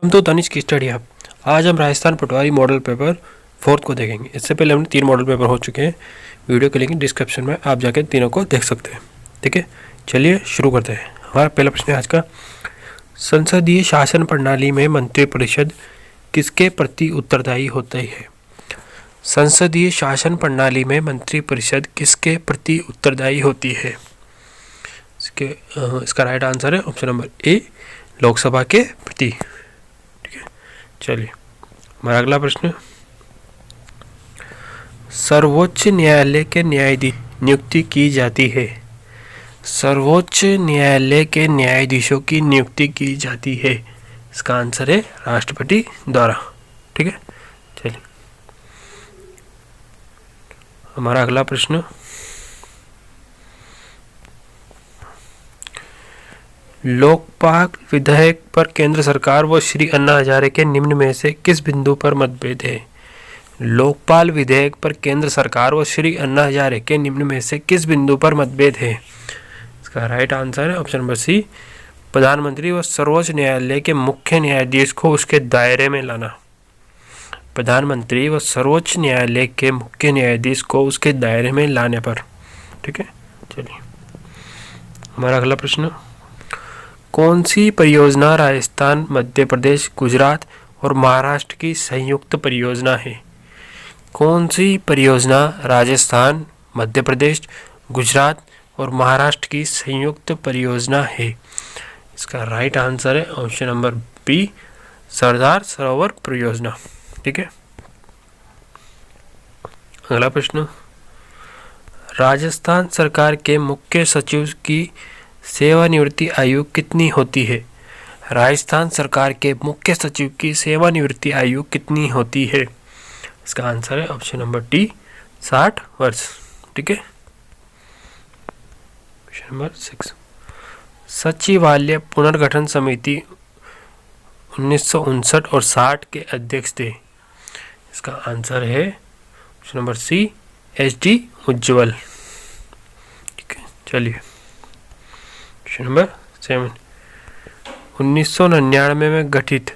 हम तो Tanishq study hub. आज हम राजस्थान पटवारी मॉडल पेपर 4 को देखेंगे। इससे पहले हमने 3 मॉडल पेपर हो चुके हैं। वीडियो के लिंक डिस्क्रिप्शन में आप जाकर तीनों को देख सकते हैं। ठीक है, चलिए शुरू करते हैं। हमारा पहला प्रश्न है आज का, संसदीय शासन प्रणाली में मंत्रिपरिषद किसके प्रति उत्तरदायी होती है? संसदीय शासन प्रणाली में मंत्रिपरिषद किसके प्रति उत्तरदायी होती है? इसका राइट आंसर है ऑप्शन नंबर ए, लोकसभा के प्रति। ठीक है, चलिए हमारा अगला प्रश्न, सर्वोच्च न्यायालय के न्यायाधीश नियुक्ति की जाती है। सर्वोच्च न्यायालय के न्यायाधीशों की नियुक्ति की जाती है। इसका आंसर है राष्ट्रपति द्वारा। ठीक है, चलिए हमारा अगला प्रश्न, लोकपाल विधेयक पर केंद्र सरकार व श्री अन्ना हजारे के निम्न में से किस बिंदु पर मतभेद है? लोकपाल विधेयक पर केंद्र सरकार व श्री अन्ना हजारे के निम्न में से किस बिंदु पर मतभेद है? इसका राइट आंसर है ऑप्शन नंबर सी, प्रधानमंत्री व सर्वोच्च न्यायालय के मुख्य न्यायाधीश को उसके दायरे में लाना। प्रधानमंत्री व सर्वोच्च न्यायालय के मुख्य न्यायाधीश को उसके दायरे में लाने पर। ठीक है, चलिए हमारा अगला प्रश्न, कौन सी परियोजना राजस्थान, मध्य प्रदेश, गुजरात और महाराष्ट्र की संयुक्त परियोजना है? कौन सी परियोजना राजस्थान, मध्य प्रदेश, गुजरात और महाराष्ट्र की संयुक्त परियोजना है? इसका राइट आंसर है option number B, Sardar Sarovar परियोजना। ठीक है, अगला प्रश्न, राजस्थान सरकार के मुख्य सचिव की सेवानिवृत्ति आयु कितनी होती है? राजस्थान सरकार के मुख्य सचिव की सेवानिवृत्ति आयु कितनी होती है? इसका आंसर है ऑप्शन नंबर डी, 60 वर्ष। ठीक है, क्वेश्चन नंबर 6, सचिवालय पुनर्गठन समिति 1959 और 60 के अध्यक्ष थे। इसका आंसर है ऑप्शन नंबर सी, एच.डी. उज्ज्वल। ठीक है, चलिए क्वेश्चन नंबर 7, 1999 में गठित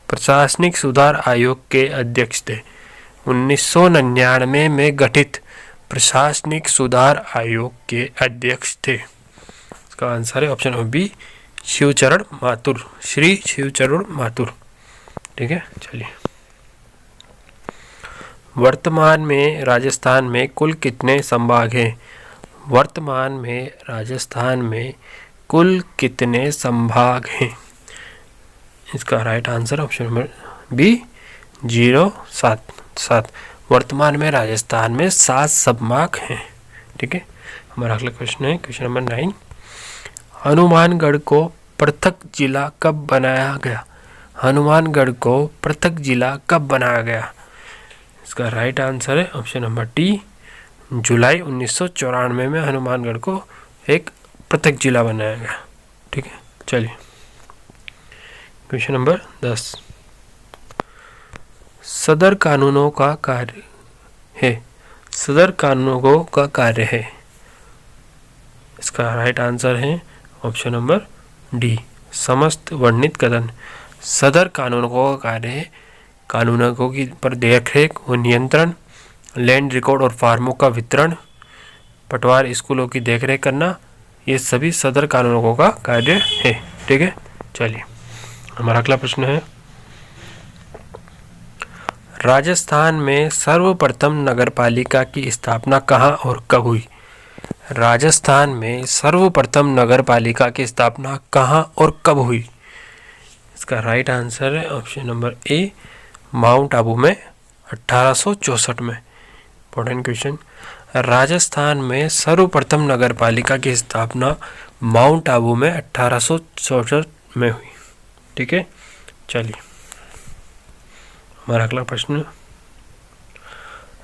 प्रशासनिक सुधार आयोग के अध्यक्ष थे। 1999 में गठित प्रशासनिक सुधार आयोग के अध्यक्ष थे। इसका आंसर है option number B, Shivcharan Mathur, Shri Shivcharan Mathur. ठीक है, चलिए वर्तमान में राजस्थान में कुल कितने संभाग हैं? वर्तमान में राजस्थान में कुल कितने संभाग हैं? इसका right answer option number B, 7। वर्तमान में राजस्थान में 7 संभाग हैं। ठीक है, हमारा अगला क्वेश्चन है क्वेश्चन नंबर 9, हनुमानगढ़ को पृथक जिला कब बनाया गया? हनुमानगढ़ को पृथक जिला कब बनाया गया? इसका राइट आंसर है ऑप्शन नंबर डी, जुलाई 1994 में हनुमानगढ़ को एक पृथक जिला बनाया गया। ठीक है, चलिए क्वेश्चन नंबर 10, सदर कानूनों का कार्य है। सदर कानूनों का कार्य है। इसका राइट आंसर है ऑप्शन नंबर डी, समस्त वर्णित कथन। सदर कानूनों का कार्य है कानूनों की पर देखरेख व नियंत्रण, लैंड रिकॉर्ड और फार्मों का वितरण, पटवार स्कूलों की देखरेख करना, ये सभी सदर कानूनों का कार्य है। ठीक है, चलिए हमारा अगला प्रश्न है, राजस्थान में सर्वप्रथम नगरपालिका की स्थापना कहाँ और कब हुई? राजस्थान में सर्वप्रथम नगरपालिका की स्थापना कहाँ और कब हुई? इसका राइट आंसर है ऑप्शन नंबर ए, माउंट आबू में 1864 में। इंपॉर्टेंट क्वेश्चन, राजस्थान में सर्वप्रथम नगरपालिका की स्थापना माउंट आबू में 1864 में हुई। ठीक है, चलिए हमारा अगला प्रश्न,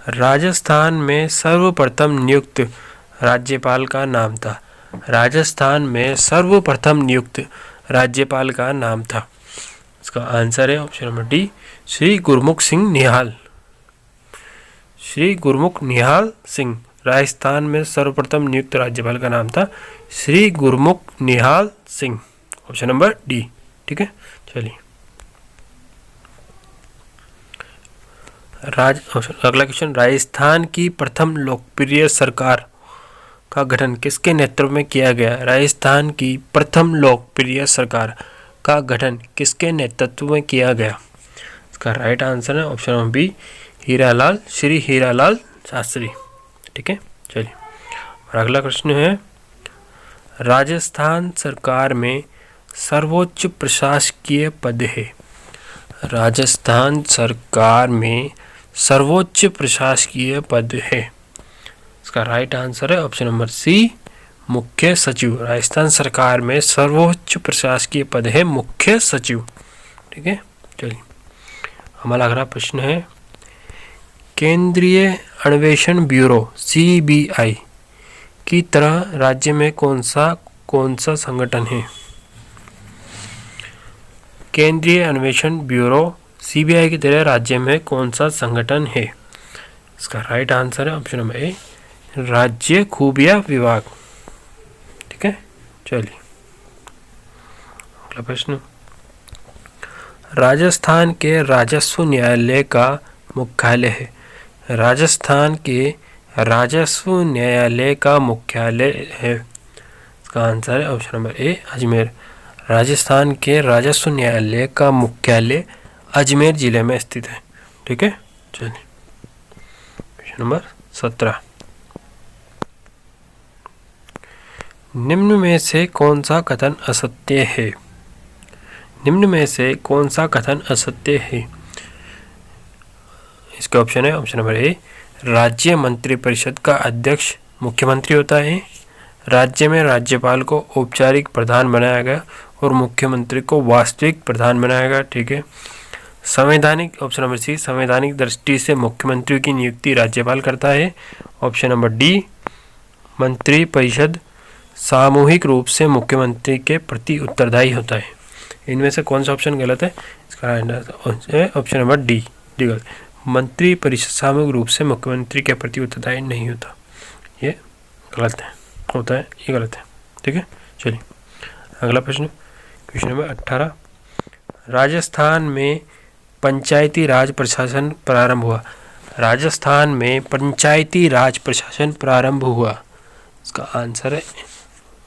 राजस्थान में सर्वप्रथम नियुक्त राज्यपाल का नाम था। राजस्थान में सर्वप्रथम नियुक्त राज्यपाल का नाम था। इसका आंसर है ऑप्शन नंबर डी, श्री गुरमुख सिंह निहाल। श्री गुरमुख निहाल सिंह राजस्थान में सर्वप्रथम नियुक्त राज्यपाल का नाम था श्री गुरमुख निहाल सिंह, ऑप्शन नंबर डी। ठीक है, चलिए अगला क्वेश्चन, राजस्थान की प्रथम लोकप्रिय सरकार का गठन किसके नेतृत्व में किया गया? राजस्थान की प्रथम लोकप्रिय सरकार का गठन किसके नेतृत्व में किया गया? इसका राइट आंसर है option number B, Hiralal, Shri Hiralal Shastri. ठीक है, चलिए और अगला प्रश्न है, राजस्थान सरकार में सर्वोच्च प्रशासकीय पद है। राजस्थान सरकार में सर्वोच्च प्रशासकीय पद है। इसका राइट आंसर है ऑप्शन नंबर सी, मुख्य सचिव। राजस्थान सरकार में सर्वोच्च प्रशासकीय पद है मुख्य सचिव। ठीक है, चलिए हमारा अगला प्रश्न है, केंद्रीय अन्वेषण ब्यूरो CBI की तरह राज्य में कौन सा संगठन है? केंद्रीय अन्वेषण ब्यूरो CBI की तरह राज्य में कौन सा संगठन है? इसका राइट आंसर है ऑप्शन नंबर ए, राज्य खुफिया विभाग। ठीक है, चलिए अगला प्रश्न, राजस्थान के राजस्व न्यायालय का मुख्यालय है। राजस्थान के राजस्व न्यायालय का मुख्यालय है। इसका आंसर है ऑप्शन नंबर ए, अजमेर। राजस्थान के राजस्व न्यायालय का मुख्यालय अजमेर जिले में स्थित है। ठीक है, चलिए क्वेश्चन नंबर 17, निम्न में से कौन सा कथन असत्य है? निम्न में से कौन सा कथन असत्य है? इसका ऑप्शन है ऑप्शन नंबर ए, राज्य मंत्रिपरिषद का अध्यक्ष मुख्यमंत्री होता है। राज्य में राज्यपाल को औपचारिक प्रधान बनाया गया और मुख्यमंत्री को वास्तविक प्रधान बनाया गया। ठीक है, संवैधानिक, ऑप्शन नंबर सी, संवैधानिक दृष्टि से मुख्यमंत्री की नियुक्ति राज्यपाल करता है। ऑप्शन नंबर डी, मंत्रिपरिषद सामूहिक रूप से मुख्यमंत्री के प्रति उत्तरदायी होता है। इनमें से कौन सा ऑप्शन गलत है? इसका ऑप्शन नंबर डी गलत। मंत्रिपरिषद सामूहिक रूप से मुख्यमंत्री के प्रति उत्तरदायी नहीं होता, ये गलत है, होता है, ये गलत है। ठीक है, चलिए अगला प्रश्न, क्वेश्चन नंबर 18, राजस्थान में पंचायती राज प्रशासन प्रारंभ हुआ। राजस्थान में पंचायती राज प्रशासन प्रारंभ हुआ। इसका आंसर है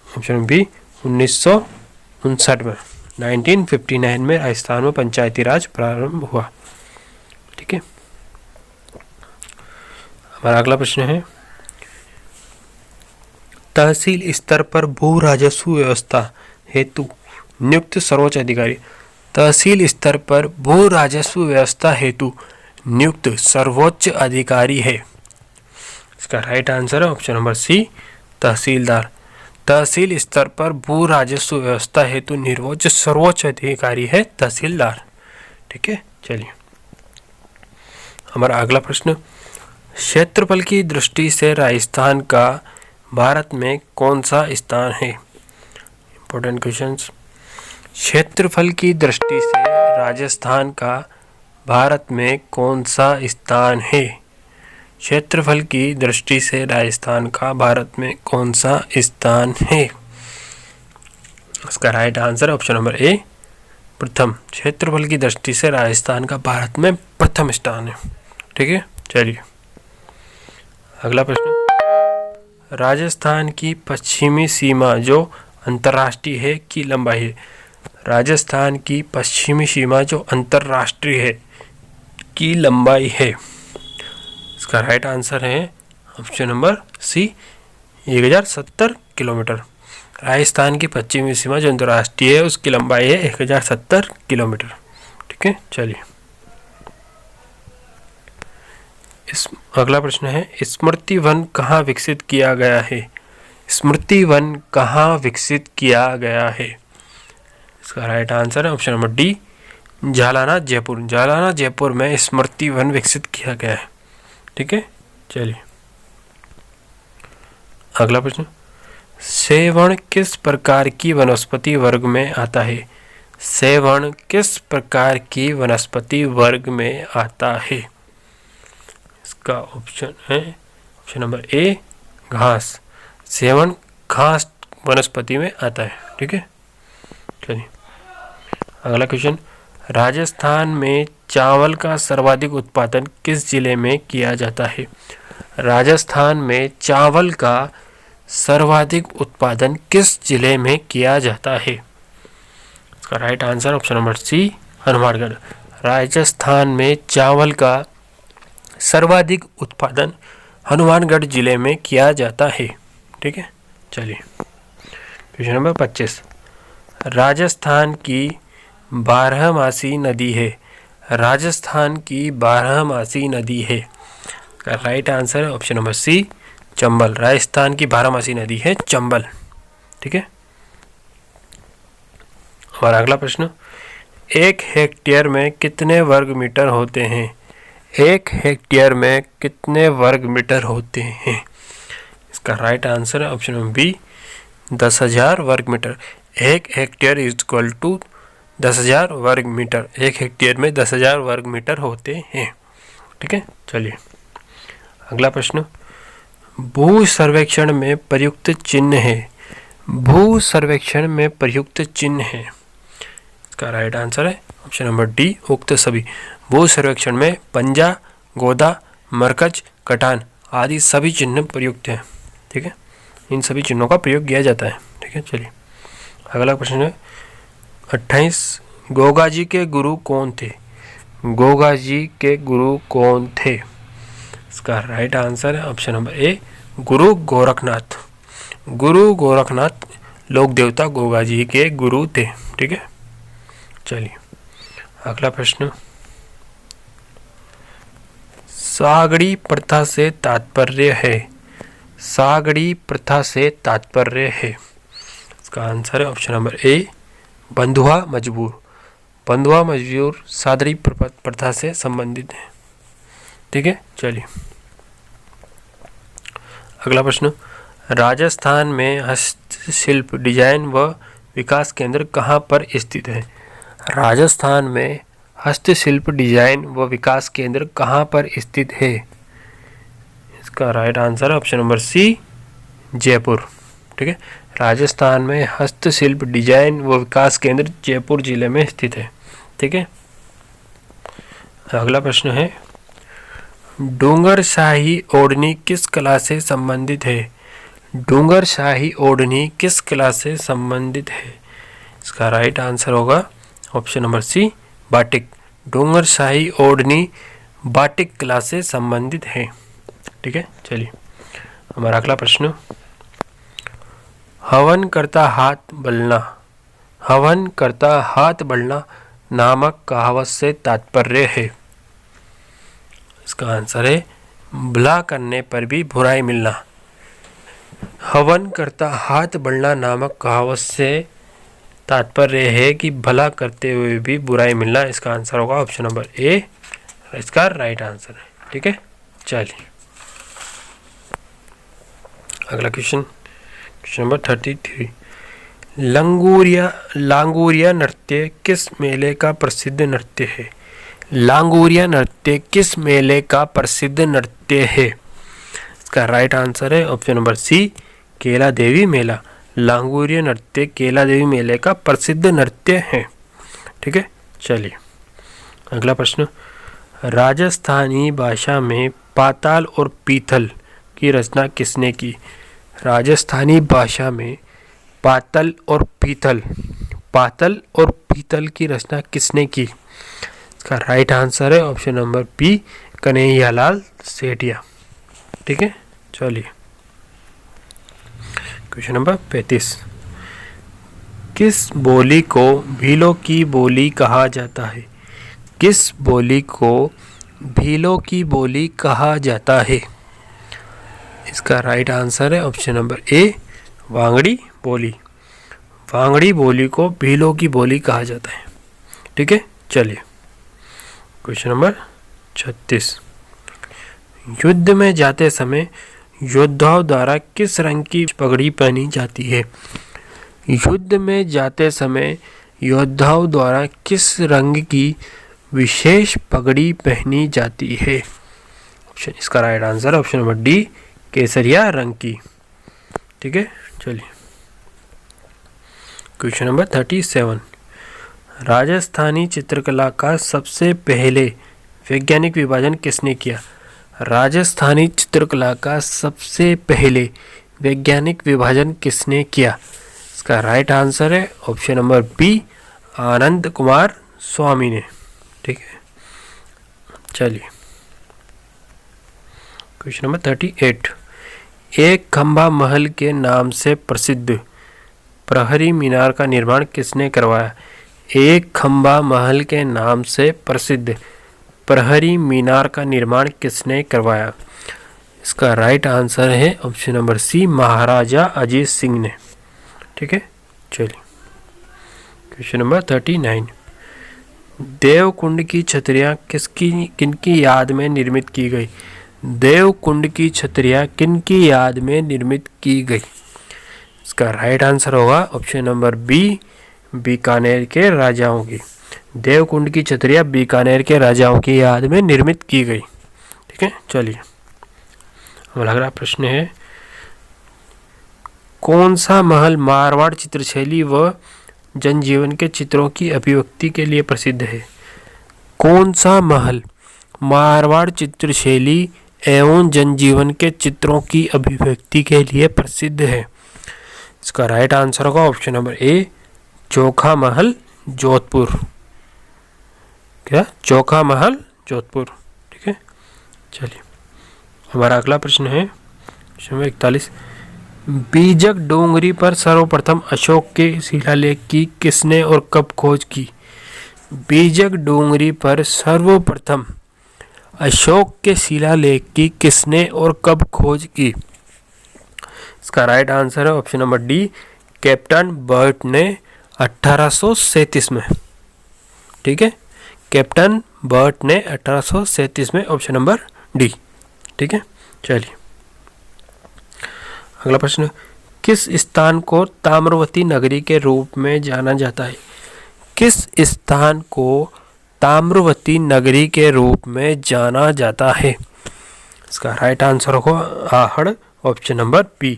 ऑप्शन बी, 1959 में, 1959 में राजस्थान में पंचायती राज प्रारंभ हुआ। ठीक है, हमारा अगला प्रश्न है, तहसील स्तर पर भू राजस्व व्यवस्था हेतु नियुक्त सर्वोच्च अधिकारी। तहसील स्तर पर भू राजस्व व्यवस्था हेतु नियुक्त सर्वोच्च अधिकारी है। इसका राइट आंसर है ऑप्शन नंबर सी, तहसीलदार। तहसील स्तर पर भू राजस्व व्यवस्था हेतु नियुक्त सर्वोच्च अधिकारी है तहसीलदार। ठीक है, चलिए हमारा अगला प्रश्न, क्षेत्रफल की दृष्टि से राजस्थान का भारत में कौन सा स्थान है? Important questions. क्षेत्रफल की दृष्टि से राजस्थान का भारत में कौन सा स्थान है? क्षेत्रफल की दृष्टि से राजस्थान का भारत में कौन सा स्थान है? इसका राइट आंसर ऑप्शन नंबर ए, प्रथम। क्षेत्रफल की दृष्टि से राजस्थान का भारत में प्रथम स्थान है। ठीक है, चलिए अगला प्रश्न, राजस्थान की पश्चिमी सीमा जो अंतर्राष्ट्रीय है की लंबाई है। राजस्थान की पश्चिमी सीमा जो अंतर्राष्ट्रीय है की लंबाई है। इसका राइट आंसर है option number C, 1070 kilometre. Rajasthan की पश्चिमी सीमा जो अंतर्राष्ट्रीय है उसकी लंबाई है 1070 किलोमीटर। ठीक है, चलिए अगला प्रश्न है, स्मृति वन कहाँ विकसित किया गया है? स्मृति वन कहाँ विकसित किया गया है? इसका राइट आंसर है option number D, Jhalana Jaipur. Jhalana Jaipur में स्मृति वन विकसित किया गया है। ठीक है, चलिए अगला प्रश्न, सेवण किस प्रकार की वनस्पति वर्ग में आता है? सेवण किस प्रकार की वनस्पति वर्ग में आता है? इसका ऑप्शन है ऑप्शन नंबर ए, घास। सेवण घास वनस्पति में आता है। ठीक है, चलिए अगला क्वेश्चन, राजस्थान में चावल का सर्वाधिक उत्पादन किस जिले में किया जाता है? राजस्थान में चावल का सर्वाधिक उत्पादन किस जिले में किया जाता है? इसका right answer option number C, Hanumangarh. Rajasthan में चावल का सर्वाधिक उत्पादन हनुमानगढ़ जिले में किया जाता है। ठीक है, चलिए क्वेश्चन नंबर 25। राजस्थान की बारहमासी नदी है। राजस्थान की बारहमासी नदी है। का राइट आंसर है option number C, Chambal. Rajasthan की बारहमासी नदी है चंबल। ठीक है, और अगला प्रश्न, 1 हेक्टेयर में कितने वर्ग मीटर होते हैं? 1 हेक्टेयर में कितने वर्ग मीटर होते हैं? इसका राइट आंसर है ऑप्शन नंबर बी, 10,000 वर्ग metre. 1 hectare is equal to 10,000 वर्ग मीटर। 1 हेक्टेयर में 10,000 वर्ग मीटर होते हैं। ठीक है, चलिए अगला प्रश्न, भू सर्वेक्षण में प्रयुक्त चिन्ह है। भू सर्वेक्षण में प्रयुक्त चिन्ह है। इसका राइट आंसर है ऑप्शन नंबर डी, उक्त सभी। भू सर्वेक्षण में पंजा, गोदा, मरकज, कटान आदि सभी चिन्ह प्रयुक्त हैं। ठीक है, इन सभी चिन्हों का प्रयोग किया जाता है। ठीक है, चलिए अगला प्रश्न है 28। गोगा जी के गुरु कौन थे? गोगा जी के गुरु कौन थे? इसका राइट आंसर है ऑप्शन नंबर ए, गुरु गोरखनाथ। गुरु गोरखनाथ लोक देवता गोगा जी के गुरु थे। ठीक है, चलिए अगला प्रश्न, सागड़ी प्रथा से तात्पर्य है। सागड़ी प्रथा से तात्पर्य है। इसका आंसर है ऑप्शन नंबर ए, बंधुआ मजबूर। बंधुआ मजबूर सागड़ी प्रथा से संबंधित है। ठीक है, चलिए अगला प्रश्न, राजस्थान में हस्तशिल्प डिजाइन व विकास केंद्र कहाँ पर स्थित है? राजस्थान में हस्तशिल्प डिजाइन व विकास केंद्र कहाँ पर स्थित है? इसका राइट आंसर है ऑप्शन नंबर सी, जयपुर। ठीक है, राजस्थान में हस्तशिल्प डिजाइन व विकास केंद्र जयपुर जिले में स्थित है। ठीक है, अगला प्रश्न है, डूंगरशाही ओढ़नी किस कला से संबंधित है? डूंगरशाही ओढ़नी किस कला से संबंधित है? इसका राइट आंसर होगा ऑप्शन नंबर सी, बाटिक। डूंगरशाही ओढ़नी बाटिक कला से संबंधित है। ठीक है, चलिए हमारा अगला प्रश्न, हवन करता हाथ बलना। हवन करता हाथ बलना नामक कहावत से तात्पर्य है। इसका आंसर है भला करने पर भी बुराई मिलना। हवन करता हाथ बढ़ना नामक कहावत से तात्पर्य है कि भला करते हुए भी बुराई मिलना। इसका आंसर होगा ऑप्शन नंबर ए, इसका राइट आंसर है। ठीक है, चलिए अगला क्वेश्चन, क्वेश्चन नंबर 33। लांगूरिया नृत्य किस मेले का प्रसिद्ध नृत्य है? लांगूरिया नृत्य किस मेले का प्रसिद्ध नृत्य है? इसका राइट आंसर है ऑप्शन नंबर सी, केला देवी मेला। लांगूरिया नृत्य केला देवी मेले का प्रसिद्ध नृत्य है। ठीक है, चलिए अगला प्रश्न, राजस्थानी भाषा में पाताल और पीतल की रचना किसने की? राजस्थानी भाषा में पातल और पीतल की रचना किसने की? इसका राइट आंसर है option number B, Kanhaiyalal Sethia. ठीक है, चलिए क्वेश्चन नंबर 35। किस बोली को भीलों की बोली कहा जाता है? किस बोली को भीलों की बोली कहा जाता है? इसका राइट आंसर है ऑप्शन नंबर ए, वांगड़ी बोली। वांगड़ी बोली को भीलों की बोली कहा जाता है। ठीक है, चलिए क्वेश्चन नंबर 36। युद्ध में जाते समय योद्धाओं द्वारा किस रंग की पगड़ी पहनी जाती है? युद्ध में जाते समय योद्धाओं द्वारा किस रंग की विशेष पगड़ी पहनी जाती है? इसका right answer option number D, केसरिया रंग की। ठीक है, चलिए क्वेश्चन नंबर 37। राजस्थानी चित्रकला का सबसे पहले वैज्ञानिक विभाजन किसने किया? राजस्थानी चित्रकला का सबसे पहले वैज्ञानिक विभाजन किसने किया? इसका राइट आंसर है option number B, Anand Kumar स्वामी ने। ठीक है, चलिए क्वेश्चन नंबर 38। एक खंबा महल के नाम से प्रसिद्ध प्रहरी मीनार का निर्माण किसने करवाया? एक खंबा महल के नाम से प्रसिद्ध प्रहरी मीनार का निर्माण किसने करवाया? इसका राइट आंसर है ऑप्शन नंबर सी, महाराजा अजीत सिंह ने। ठीक है, चलिए क्वेश्चन नंबर 39। देवकुंड की छतरियाँ किनकी याद में निर्मित की गई? देवकुंड की छतरियाँ किनकी याद में निर्मित की गई? इसका राइट आंसर होगा ऑप्शन नंबर बी, बीकानेर के राजाओं की। देवकुंड की छतरियाँ बीकानेर के राजाओं की याद में निर्मित की गई। ठीक है, चलिए हमारा अगला प्रश्न है, कौन सा महल मारवाड़ चित्रशैली व जनजीवन के चित्रों की अभिव्यक्ति के लिए प्रसिद्ध है? कौन सा महल मारवाड़ चित्रशैली एवं जनजीवन के चित्रों की अभिव्यक्ति के लिए प्रसिद्ध है? इसका राइट आंसर होगा ऑप्शन नंबर ए, चोखा महल जोधपुर। क्या? चोखा महल जोधपुर। ठीक है, चलिए हमारा अगला प्रश्न है प्रश्न नंबर 41। बीजक डोंगरी पर सर्वप्रथम अशोक के शिलालेख की किसने और कब खोज की? बीजक डोंगरी पर सर्वप्रथम अशोक के शिलालेख की किसने और कब खोज की? इसका राइट आंसर है option number D, captain Burt ने 1837 में। ठीक है, कैप्टन बर्ट ने 1837 में, ऑप्शन नंबर डी। ठीक है, चलिए अगला प्रश्न, किस स्थान को ताम्रवती नगरी के रूप में जाना जाता है? किस स्थान को ताम्रवती नगरी के रूप में जाना जाता है? इसका राइट आंसर होगा Ahar, option number B.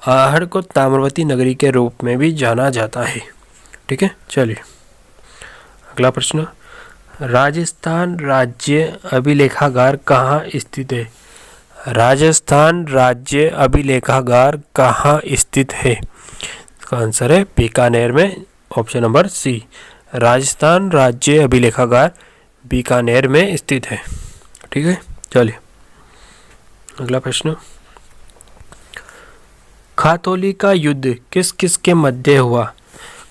Ahar को ताम्रवती नगरी के रूप में भी जाना जाता है। ठीक है, चलिए अगला प्रश्न, राजस्थान राज्य अभिलेखागार कहाँ स्थित है? राजस्थान राज्य अभिलेखागार कहाँ स्थित है? इसका आंसर है बीकानेर में, ऑप्शन नंबर सी। राजस्थान राज्य अभिलेखागार बीकानेर में स्थित है। ठीक है, चलिए अगला प्रश्न, खातौली का युद्ध किस किस के मध्य हुआ?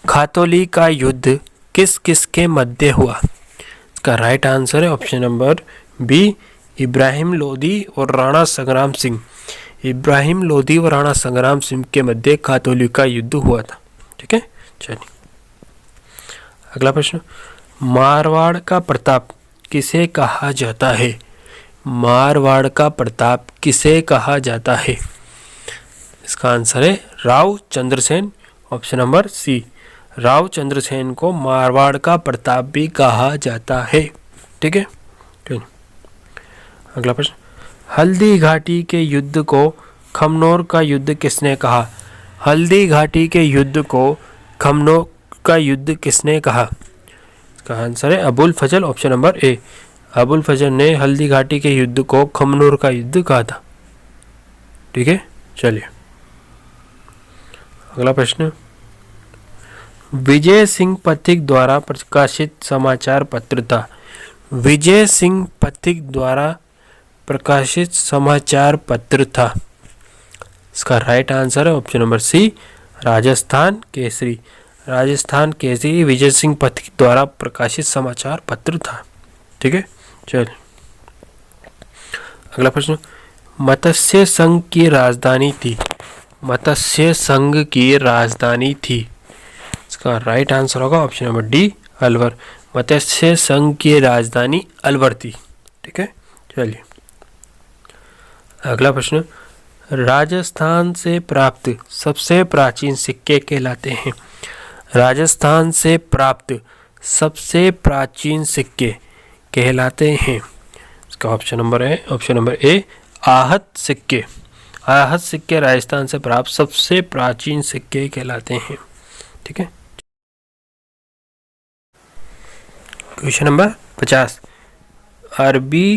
खातौली का युद्ध किस किस के मध्य हुआ? इसका राइट आंसर है option number B, Ibrahim Lodi और राणा संग्राम सिंह। इब्राहिम लोदी और राणा संग्राम सिंह के मध्य खातौली का युद्ध हुआ था। ठीक है, चलिए अगला प्रश्न, मारवाड़ का प्रताप किसे कहा जाता है? मारवाड़ का प्रताप किसे कहा जाता है? इसका आंसर है Rao Chandrasen, option number C. Rao Chandrasen को मारवाड़ का प्रताप भी कहा जाता है। ठीक है, चलिए अगला प्रश्न, हल्दी घाटी के युद्ध को खमनोर का युद्ध किसने कहा? हल्दी घाटी के युद्ध को खमनोर का युद्ध किसने कहा? इसका आंसर है अबुल फजल, ऑप्शन नंबर ए। अबुल फजल ने हल्दी घाटी के युद्ध को खमनोर का युद्ध कहा था। ठीक है, चलिए अगला प्रश्न, विजय सिंह पथिक द्वारा प्रकाशित समाचार पत्र था। विजय सिंह पथिक द्वारा प्रकाशित समाचार पत्र था। इसका राइट आंसर है option number C, Rajasthan Kesari. Rajasthan Kesari Vijay Singh Pathik द्वारा प्रकाशित समाचार पत्र था। ठीक है, चलिए अगला प्रश्न, मत्स्य संघ की राजधानी थी। मत्स्य संघ की राजधानी थी। इसका राइट आंसर होगा ऑप्शन नंबर डी, अलवर। मत्स्य संघ की राजधानी अलवर थी। ठीक है, चलिए अगला प्रश्न, राजस्थान से प्राप्त सबसे प्राचीन सिक्के कहलाते हैं। राजस्थान से प्राप्त सबसे प्राचीन सिक्के कहलाते हैं। इसका ऑप्शन नंबर ए, आहत सिक्के। आहत सिक्के राजस्थान से प्राप्त सबसे प्राचीन सिक्के कहलाते हैं। ठीक है, क्वेश्चन नंबर 50, अरबी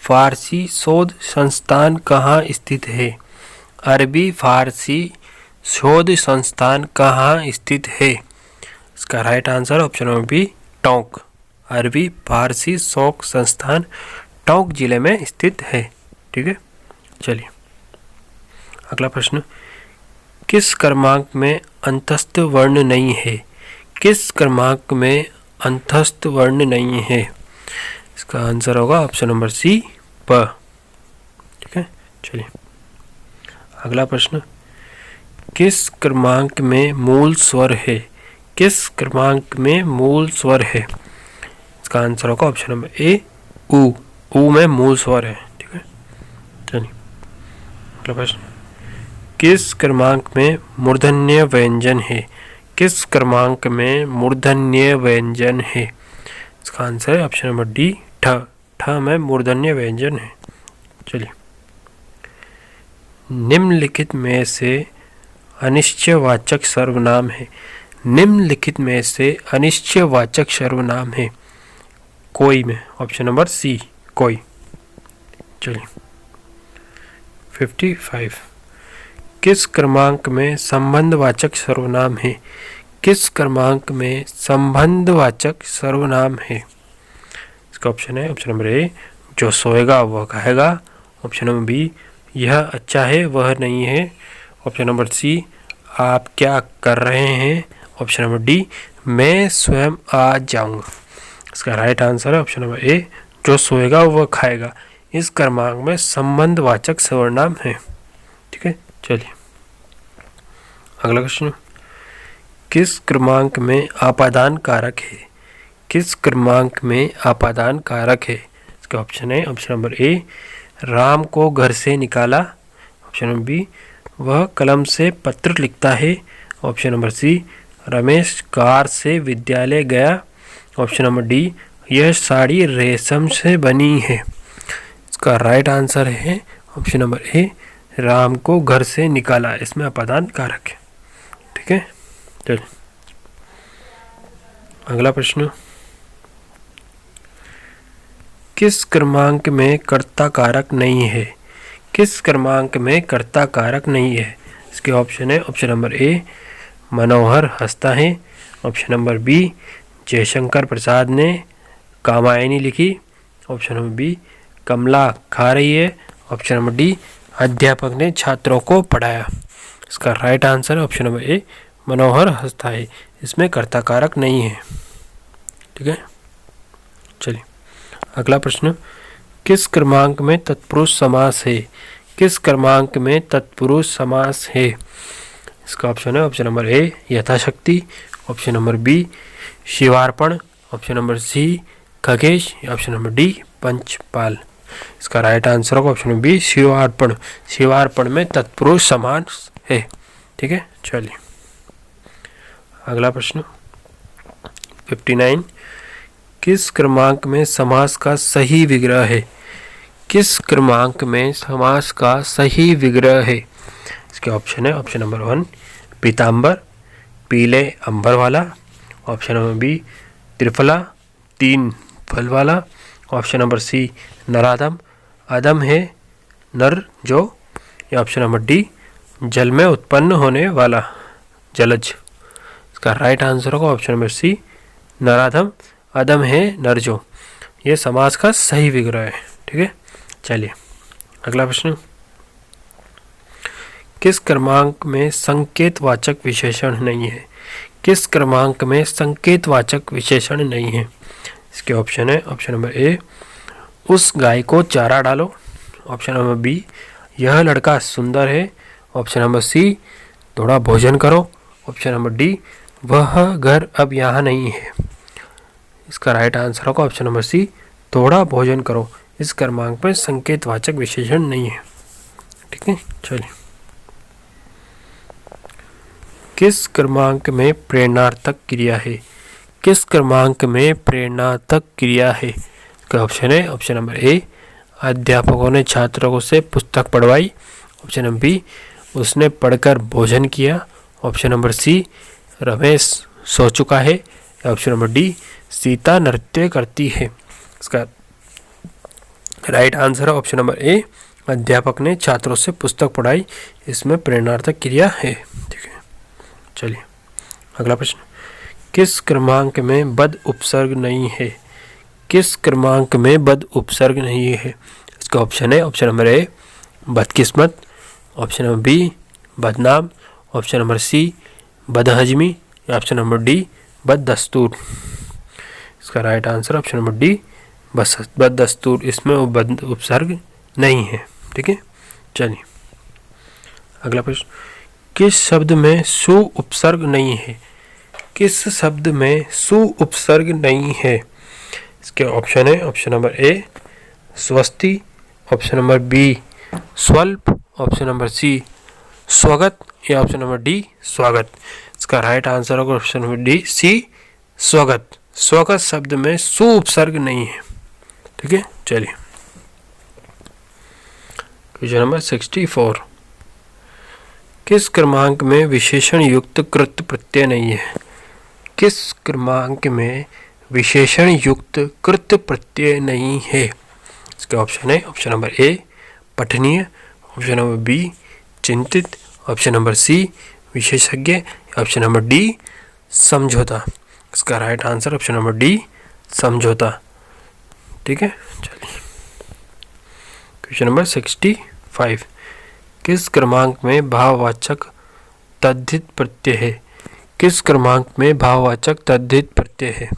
फारसी शोध संस्थान कहाँ स्थित है? अरबी फारसी शोध संस्थान कहाँ स्थित है? इसका right answer option number B, Tonk. Arabi Farsi शोध संस्थान टोंक जिले में स्थित है। ठीक है, चलिए अगला प्रश्न, किस क्रमांक में अंतस्थ वर्ण नहीं है? किस क्रमांक में अंतस्थ वर्ण नहीं है? इसका आंसर होगा ऑप्शन नंबर सी, प। ठीक है, चलिए अगला प्रश्न, किस क्रमांक में मूल स्वर है? किस क्रमांक में मूल स्वर है? इसका आंसर होगा ऑप्शन नंबर ए, उ। उ में मूल स्वर है। ठीक है, चलिए अगला प्रश्न, किस क्रमांक में मूर्धन्य व्यंजन है? किस क्रमांक में मूर्धन्य व्यंजन है? इसका आंसर है ऑप्शन नंबर डी, ठ। ठ में मूर्धन्य व्यंजन है। चलिए, निम्नलिखित में से अनिश्चयवाचक सर्वनाम है। निम्नलिखित में से अनिश्चयवाचक सर्वनाम है। कोई में ऑप्शन नंबर सी, कोई। चलिए 55, किस क्रमांक में संबंधवाचक सर्वनाम है? किस क्रमांक में संबंधवाचक सर्वनाम है? इसका ऑप्शन है ऑप्शन नंबर ए, जो सोएगा वह खाएगा। ऑप्शन नंबर बी, यह अच्छा है वह नहीं है। ऑप्शन नंबर सी, आप क्या कर रहे हैं? ऑप्शन नंबर डी, मैं स्वयं आ जाऊंगा। इसका राइट आंसर है ऑप्शन नंबर ए, जो सोएगा वह खाएगा। इस क्रमांक में संबंधवाचक सर्वनाम है। ठीक है, चलिए अगला क्वेश्चन, किस क्रमांक में आपादान कारक है? किस क्रमांक में आपादान कारक है? इसका ऑप्शन है ऑप्शन नंबर ए, राम को घर से निकाला। ऑप्शन नंबर बी, वह कलम से पत्र लिखता है। Option number C, Ramesh car से विद्यालय गया। ऑप्शन नंबर डी, यह साड़ी रेशम से बनी है। इसका राइट आंसर है ऑप्शन नंबर ए, राम को घर से निकाला। इसमें अपादान कारक है। ठीक है, चलिए अगला प्रश्न, किस क्रमांक में कर्ता कारक नहीं है? किस क्रमांक में कर्ता कारक नहीं है? इसके ऑप्शन है ऑप्शन नंबर ए, मनोहर हंसता है। Option number B, Jaishankar Prasad ने कामायनी लिखी। ऑप्शन नंबर बी, कमला खा रही है। ऑप्शन नंबर डी, अध्यापक ने छात्रों को पढ़ाया। इसका राइट आंसर है ऑप्शन नंबर ए, मनोहर हंसता है। इसमें कर्ता कारक नहीं है। ठीक है, चलिए अगला प्रश्न, किस क्रमांक में तत्पुरुष समास है? किस क्रमांक में तत्पुरुष समास है? इसका ऑप्शन है ऑप्शन नंबर ए, यथाशक्ति। ऑप्शन नंबर बी, शिवार्पण। ऑप्शन नंबर सी, खगेश। ऑप्शन नंबर डी, पंचपाल। इसका राइट आंसर होगा ऑप्शन नंबर बी, शिवार्पण। शिवार्पण में तत्पुरुष समास है। ठीक है, चलिए अगला प्रश्न 59, किस क्रमांक में समास का सही विग्रह है? किस क्रमांक में समास का सही विग्रह है? इसके ऑप्शन है ऑप्शन नंबर 1, पीताम्बर, पीले अंबर वाला। ऑप्शन नंबर बी, त्रिफला, 3 फल वाला। ऑप्शन नंबर सी, नराधम, अदम है नर जो। या ऑप्शन नंबर डी, जल में उत्पन्न होने वाला, जलज। इसका राइट आंसर होगा ऑप्शन नंबर सी, नराधम, अदम है नर जो। ये समास का सही विग्रह है। ठीक है, चलिए अगला प्रश्न, किस क्रमांक में संकेतवाचक विशेषण नहीं है? किस क्रमांक में संकेतवाचक विशेषण नहीं है? इसके ऑप्शन है ऑप्शन नंबर ए, उस गाय को चारा डालो। ऑप्शन नंबर बी, यह लड़का सुंदर है। ऑप्शन नंबर सी, थोड़ा भोजन करो। ऑप्शन नंबर डी, वह घर अब यहाँ नहीं है। इसका राइट आंसर होगा ऑप्शन नंबर सी, थोड़ा भोजन करो। इस क्रमांक में संकेतवाचक विशेषण नहीं है। ठीक है, चलिए किस क्रमांक में प्रेरणार्थक क्रिया है? किस क्रमांक में प्रेरणार्थक क्रिया है? इसका ऑप्शन है ऑप्शन नंबर ए, अध्यापकों ने छात्रों से पुस्तक पढ़वाई। ऑप्शन नंबर बी, उसने पढ़कर भोजन किया। ऑप्शन नंबर सी, रमेश सो चुका है। ऑप्शन नंबर डी, सीता नृत्य करती है। इसका राइट आंसर है ऑप्शन नंबर ए, अध्यापक ने छात्रों से पुस्तक पढ़ाई। इसमें प्रेरणार्थक क्रिया है। ठीक है, चलिए अगला प्रश्न, किस क्रमांक में बद उपसर्ग नहीं है? किस क्रमांक में बद उपसर्ग नहीं है? इसका ऑप्शन है ऑप्शन नंबर ए, बदकिस्मत, ऑप्शन नंबर बी, बदनाम, ऑप्शन नंबर सी, बदहजमी, ऑप्शन नंबर डी, बददस्तूर। इसका right answer option number D, बददस्तूर। इसमें बद उपसर्ग नहीं है। ठीक है, चलिए अगला प्रश्न, किस शब्द में सु उपसर्ग नहीं है? किस शब्द में सु उपसर्ग नहीं है? इसके ऑप्शन है ऑप्शन नंबर ए, स्वस्ति, ऑप्शन नंबर बी, स्वल्प, ऑप्शन नंबर सी, स्वागत, या ऑप्शन नंबर डी, स्वागत। इसका राइट आंसर होगा ऑप्शन नंबर डी, सी, स्वागत। स्वागत शब्द में सु उपसर्ग नहीं है। ठीक है, चलिए क्वेश्चन नंबर 64, किस क्रमांक में विशेषण युक्त कृत प्रत्यय नहीं है? किस क्रमांक में विशेषण युक्त कृत प्रत्यय नहीं है? इसके ऑप्शन है ऑप्शन नंबर ए, पठनीय, ऑप्शन नंबर बी, चिंतित, ऑप्शन नंबर सी, विशेषज्ञ, ऑप्शन नंबर डी, समझौता। इसका right answer option number D, समझौता। ठीक है, चलिए क्वेश्चन नंबर 65, किस क्रमांक में भाववाचक तद्धित प्रत्यय है? किस क्रमांक में भाववाचक तद्धित प्रत्यय है?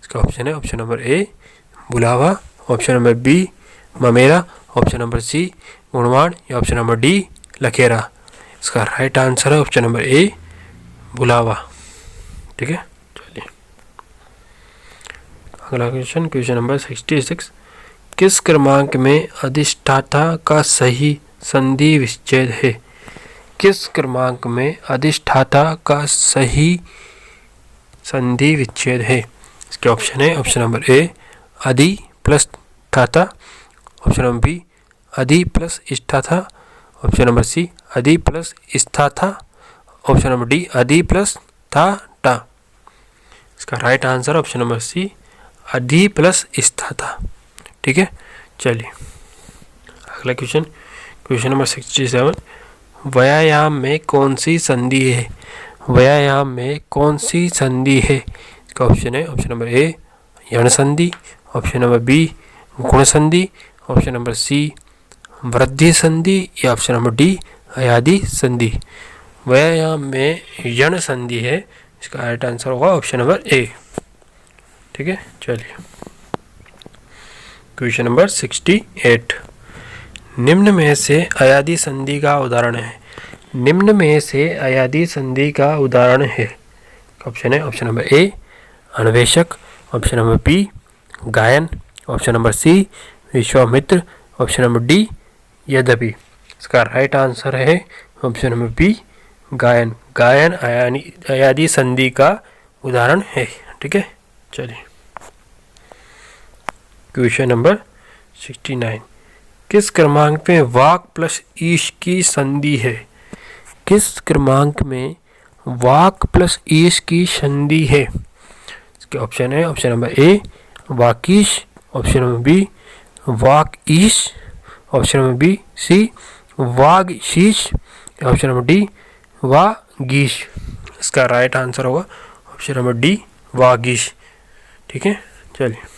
इसका ऑप्शन है ऑप्शन नंबर ए, बुलावा, ऑप्शन नंबर बी, ममेरा, ऑप्शन नंबर सी, गुणवान, या ऑप्शन नंबर डी, लखेरा। इसका राइट आंसर है ऑप्शन नंबर ए, बुलावा। ठीक है, चलिए अगला क्वेश्चन, क्वेश्चन नंबर 66, किस क्रमांक में अधिष्ठाता का सही संधि विच्छेद है? किस क्रमांक में अधिष्ठाता का सही संधि विच्छेद है? इसके ऑप्शन है ऑप्शन नंबर ए, अधि प्लस ठाता, ऑप्शन नंबर बी, अधि प्लस इष्ठाता, ऑप्शन नंबर सी, अधि प्लस स्थाता, ऑप्शन नंबर डी, अधि प्लस था टा। इसका right answer option number C, अधि प्लस स्थाता। ठीक है, चलिए अगला क्वेश्चन, क्वेश्चन नंबर 67, व्यायाम में कौन सी संधि है? व्यायाम में कौन सी संधि है? इसका ऑप्शन है ऑप्शन नंबर ए, यण संधि, ऑप्शन नंबर बी, गुण संधि, ऑप्शन नंबर सी, वृद्धि संधि, या ऑप्शन नंबर डी, अयादि संधि। व्यायाम में यण संधि है। इसका राइट आंसर होगा ऑप्शन नंबर ए। ठीक है, चलिए क्वेश्चन नंबर 68, निम्न में से अयादि संधि का उदाहरण है। निम्न में से अयादि संधि का उदाहरण है। ऑप्शन है ऑप्शन नंबर ए, अन्वेषक, ऑप्शन नंबर बी, गायन, option number C, Vishwamitra, option number D, यद्यपि। इसका राइट आंसर है ऑप्शन नंबर बी, गायन। गायन अयादि संधि का उदाहरण है। ठीक है, चलिए क्वेश्चन नंबर 69, किस क्रमांक में वाक प्लस ईश की संधि है? किस क्रमांक में वाक प्लस ईश की संधि है? इसके ऑप्शन है ऑप्शन नंबर ए, वाकीश, ऑप्शन नंबर बी, वाक ईश, ऑप्शन नंबर बी, सी, वाग शीश, ऑप्शन नंबर डी, वागीश। इसका राइट आंसर होगा ऑप्शन नंबर डी, वागीश। ठीक है, चलिए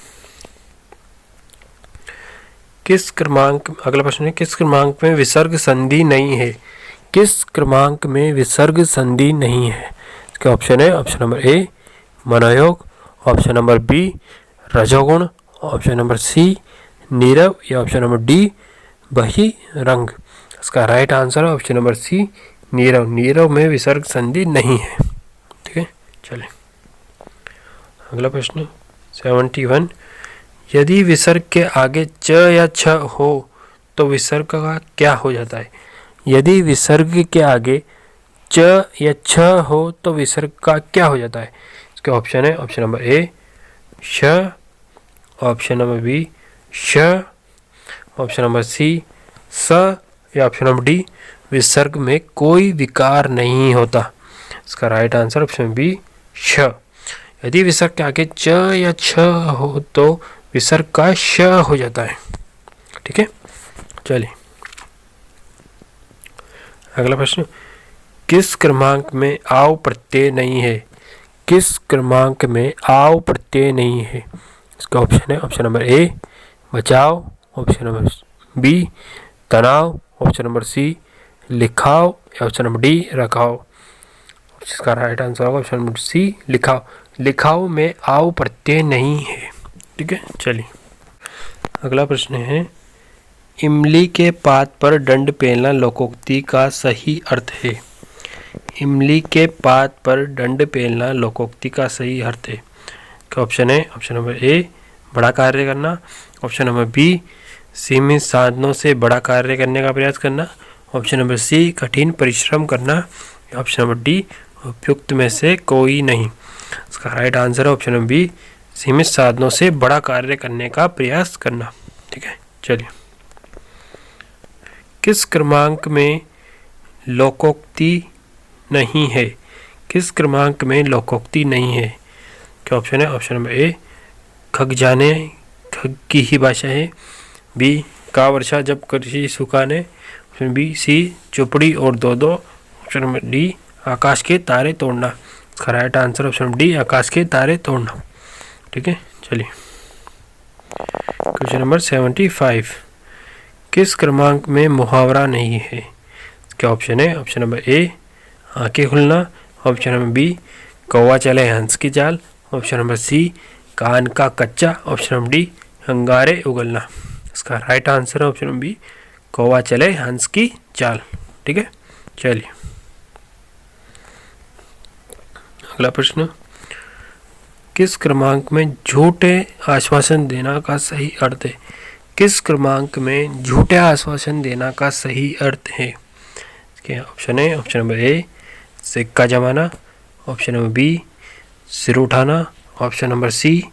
किस क्रमांक, अगला प्रश्न है, किस क्रमांक में विसर्ग संधि नहीं है? किस क्रमांक में विसर्ग संधि नहीं है? इसका ऑप्शन है ऑप्शन नंबर ए, मनोयोग, ऑप्शन नंबर बी, रजोगुण, ऑप्शन नंबर सी, नीरव, या ऑप्शन नंबर डी, बहिरंग। इसका राइट आंसर है ऑप्शन नंबर सी, नीरव। नीरव में विसर्ग संधि नहीं है। ठीक है, चलिए अगला प्रश्न 71, यदि विसर्ग के आगे च या छ हो तो विसर्ग का क्या हो जाता है? यदि विसर्ग के आगे च या छ हो तो विसर्ग का क्या हो जाता है? इसके ऑप्शन है ऑप्शन नंबर ए, श, ऑप्शन नंबर बी, श, ऑप्शन नंबर सी, स, या ऑप्शन नंबर डी, विसर्ग में कोई विकार नहीं होता। इसका राइट आंसर ऑप्शन बी, श। यदि विसर्ग के आगे च या छ हो तो विसर्ग का श हो जाता है। ठीक है, चलिए अगला प्रश्न, किस क्रमांक में आव प्रत्यय नहीं है? किस क्रमांक में आव प्रत्यय नहीं है? इसका ऑप्शन है, ऑप्शन नंबर ए बचाव, ऑप्शन नंबर बी तनाव, ऑप्शन नंबर सी लिखाव, ऑप्शन नंबर डी रखाव। इसका राइट आंसर होगा ऑप्शन नंबर सी लिखाव। लिखाव में आव प्रत्यय नहीं है। ठीक है, चलिए अगला प्रश्न है, इमली के पात पर दंड पेलना लोकोक्ति का सही अर्थ है। इमली के पात पर दंड पेलना लोकोक्ति का सही अर्थ है। का ऑप्शन है, ऑप्शन नंबर ए बड़ा कार्य करना, ऑप्शन नंबर बी सीमित साधनों से बड़ा कार्य करने का प्रयास करना, ऑप्शन नंबर सी कठिन परिश्रम करना, ऑप्शन नंबर डी उपयुक्त में से कोई नहीं। इसका राइट आंसर है ऑप्शन नंबर बी सीमित साधनों से बड़ा कार्य करने का प्रयास करना। ठीक है, चलिए किस क्रमांक में लोकोक्ति नहीं है? किस क्रमांक में लोकोक्ति नहीं है? क्या ऑप्शन है, ऑप्शन नंबर ए खग जाने खग की ही भाषा है, बी का वर्षा जब कृषि सुखाने, ऑप्शन बी सी चुपड़ी और दो, ऑप्शन नंबर डी आकाश के तारे तोड़ना। इसका राइट आंसर ऑप्शन डी आकाश के तारे तोड़ना। ठीक है, चलिए क्वेश्चन नंबर 75, किस क्रमांक में मुहावरा नहीं है? क्या ऑप्शन है, ऑप्शन नंबर ए आंखें खुलना, ऑप्शन नंबर बी कौवा चले हंस की चाल, ऑप्शन नंबर सी कान का कच्चा, ऑप्शन नंबर डी अंगारे उगलना। इसका राइट आंसर है ऑप्शन नंबर बी कौवा चले हंस की चाल। ठीक है, चलिए अगला प्रश्न, किस क्रमांक में झूठे आश्वासन देना का सही अर्थ है? किस क्रमांक में झूठे आश्वासन देना का सही अर्थ है? इसके ऑप्शन है, ऑप्शन नंबर ए सिक्का जमाना, ऑप्शन नंबर बी सिर उठाना, ऑप्शन नंबर सी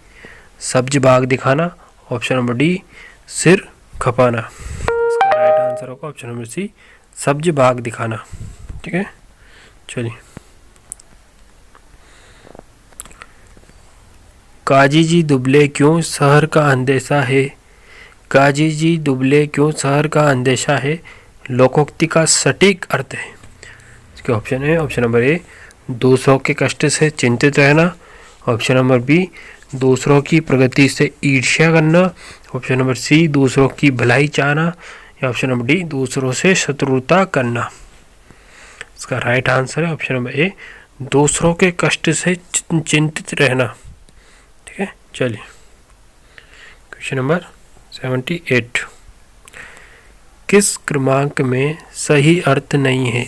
सब्ज बाग दिखाना, ऑप्शन नंबर डी सिर खपाना। इसका राइट आंसर होगा ऑप्शन नंबर सी सब्ज बाग दिखाना। ठीक है, चलिए काजी जी दुबले क्यों शहर का अंदेशा है? काजी जी दुबले क्यों शहर का अंदेशा है लोकोक्ति का सटीक अर्थ है? इसके ऑप्शन है, ऑप्शन नंबर ए दूसरों के कष्ट से चिंतित रहना, ऑप्शन नंबर बी दूसरों की प्रगति से ईर्ष्या करना, ऑप्शन नंबर सी दूसरों की भलाई चाहना, या ऑप्शन नंबर डी दूसरों से शत्रुता करना। इसका राइट आंसर है ऑप्शन नंबर ए दूसरों के कष्ट से चिंतित रहना। ठीक है, चलिए क्वेश्चन नंबर 78, किस क्रमांक में सही अर्थ नहीं है?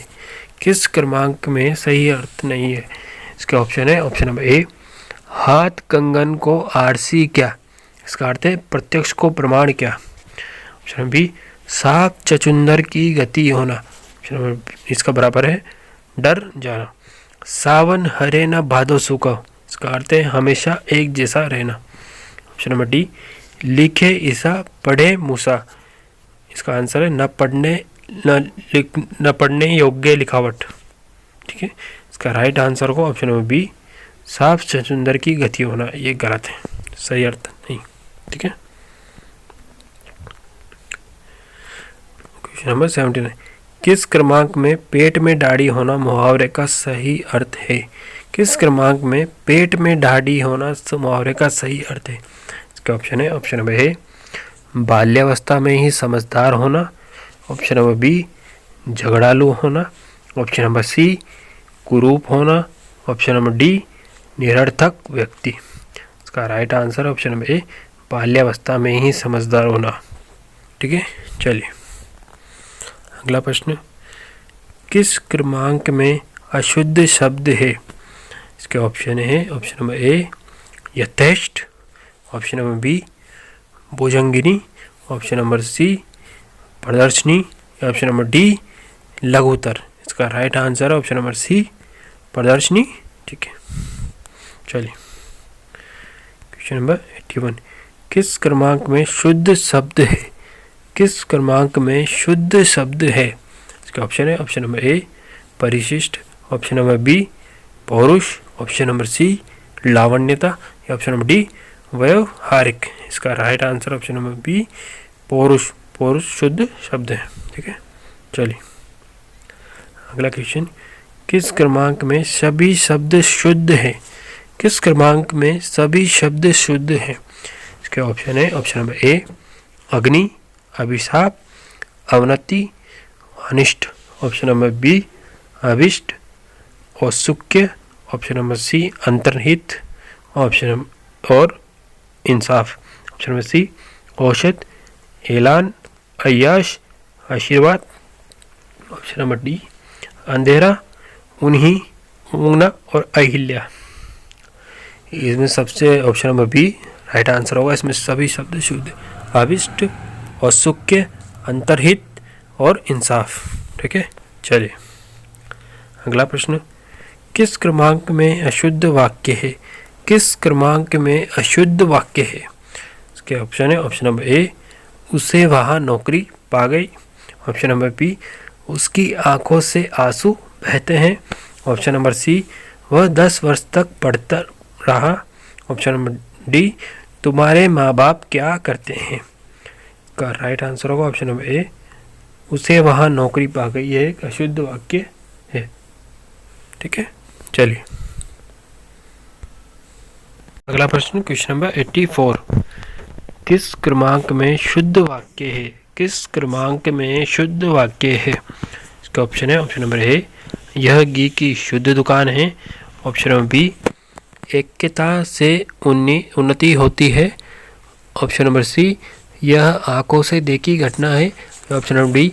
किस क्रमांक में सही अर्थ नहीं है? इसके ऑप्शन है, ऑप्शन नंबर ए हाथ कंगन को आरसी क्या, इसका अर्थ है प्रत्यक्ष को प्रमाण क्या, ऑप्शन बी साग चचुंदर की गति होना, ऑप्शन नंबर इसका बराबर है डर जाना, सावन हरे न भादो सूखा, इसका अर्थ है हमेशा एक जैसा रहना, ऑप्शन नंबर डी लिखे ईसा पढ़े मूसा, इसका आंसर है न पढ़ने योग्य लिखावट। ठीक है, इसका राइट आंसर को ऑप्शन नंबर बी साफ चचुंदर की गति होना, ये गलत है, सही अर्थ नहीं। ठीक है, क्वेश्चन नंबर 79, किस क्रमांक में पेट में दाढ़ी होना मुहावरे का सही अर्थ है? किस क्रमांक में पेट में दाढ़ी होना मुहावरे का सही अर्थ है? इसका ऑप्शन है, ऑप्शन नंबर ए बाल्यावस्था में ही समझदार होना, ऑप्शन नंबर बी झगड़ालू होना, ऑप्शन नंबर सी कुरूप होना, ऑप्शन नंबर डी निरर्थक व्यक्ति। इसका राइट आंसर ऑप्शन नंबर ए बाल्यावस्था में ही समझदार होना। ठीक है, चलिए अगला प्रश्न, किस क्रमांक में अशुद्ध शब्द है? इसके ऑप्शन है, ऑप्शन नंबर ए यथेष्ट, ऑप्शन नंबर बी भुजंगिनी, ऑप्शन नंबर सी प्रदर्शनी, ऑप्शन नंबर डी लघुतर। इसका राइट आंसर है ऑप्शन नंबर सी प्रदर्शनी। ठीक है, चलिए क्वेश्चन नंबर 81, किस क्रमांक में शुद्ध शब्द है? किस क्रमांक में शुद्ध शब्द है? इसका ऑप्शन है, ऑप्शन नंबर ए परिशिष्ट, ऑप्शन नंबर बी पौरुष, ऑप्शन नंबर सी लावण्यता, या ऑप्शन नंबर डी व्यवहारिक। इसका right answer option number B पौरुष। पौरुष शुद्ध शब्द है। ठीक है, चलिए अगला क्वेश्चन, किस क्रमांक में सभी शब्द शुद्ध है? किस क्रमांक में सभी शब्द शुद्ध है? इसके ऑप्शन है, ऑप्शन नंबर ए अग्नि, अभिशाप, अवनति, अनिष्ट, ऑप्शन नंबर बी अभिष्ट, औत्सुक्य, ऑप्शन नंबर सी अंतर्हित, ऑप्शन और इंसाफ, ऑप्शन नंबर सी औसत, ऐलान, अय्याश, आशीर्वाद, ऑप्शन नंबर डी अंधेरा, उन्हीं, ऊना और अहिल्या। इसमें सबसे option number B right answer होगा। इसमें सभी शब्द शुद्ध, अभिष्ट, औत्सुक्य, अंतर्हित और इंसाफ। ठीक है, चलिए अगला प्रश्न, किस क्रमांक में अशुद्ध वाक्य है? किस क्रमांक में अशुद्ध वाक्य है? इसके ऑप्शन है, ऑप्शन नंबर ए उसे वहाँ नौकरी पा गई, ऑप्शन नंबर बी उसकी आंखों से आंसू बहते हैं, ऑप्शन नंबर सी वह 10 वर्ष तक पढ़ता रहा, ऑप्शन नंबर डी तुम्हारे माँ बाप क्या करते हैं? का राइट आंसर होगा ऑप्शन नंबर ए उसे वहाँ नौकरी पा गई। है एक अशुद्ध वाक्य है। ठीक है, चलिए अगला प्रश्न, क्वेश्चन नंबर 84, किस क्रमांक में शुद्ध वाक्य है? किस क्रमांक में शुद्ध वाक्य है? इसका ऑप्शन है, ऑप्शन नंबर ए यह घी की शुद्ध दुकान है, ऑप्शन नंबर बी ऐक्यता से उन्नति होती है, ऑप्शन नंबर सी यह आंखों से देखी घटना है, ऑप्शन नंबर डी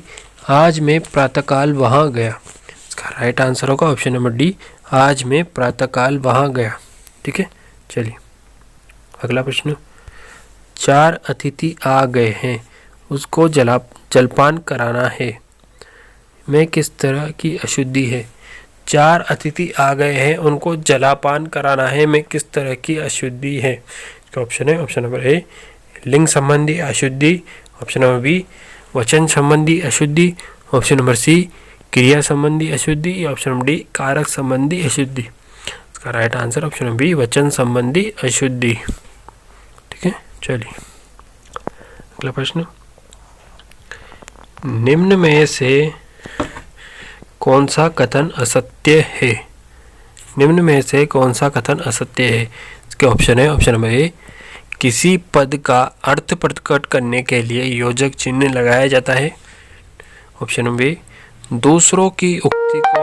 आज मैं प्रातःकाल वहाँ गया। इसका राइट आंसर होगा ऑप्शन नंबर डी आज मैं प्रातःकाल वहाँ गया। ठीक है, चलिए अगला प्रश्न, 4 अतिथि आ गए हैं, उसको जलपान कराना है, में किस तरह की अशुद्धि है? 4 अतिथि आ गए हैं, उनको जलापान कराना है, में किस तरह की अशुद्धि है? इसका ऑप्शन है, ऑप्शन नंबर ए लिंग संबंधी अशुद्धि, ऑप्शन नंबर बी वचन संबंधी अशुद्धि, ऑप्शन नंबर सी क्रिया संबंधी अशुद्धि, ऑप्शन नंबर डी कारक संबंधी अशुद्धि। इसका right answer option number B वचन संबंधी अशुद्धि। ठीक है, चलिए अगला प्रश्न, निम्न में से कौन सा कथन असत्य है? निम्न में से कौन सा कथन असत्य है? इसके ऑप्शन है, ऑप्शन नंबर ए किसी पद का अर्थ प्रकट करने के लिए योजक चिन्ह लगाया जाता है, ऑप्शन नंबर बी दूसरों की उक्ति को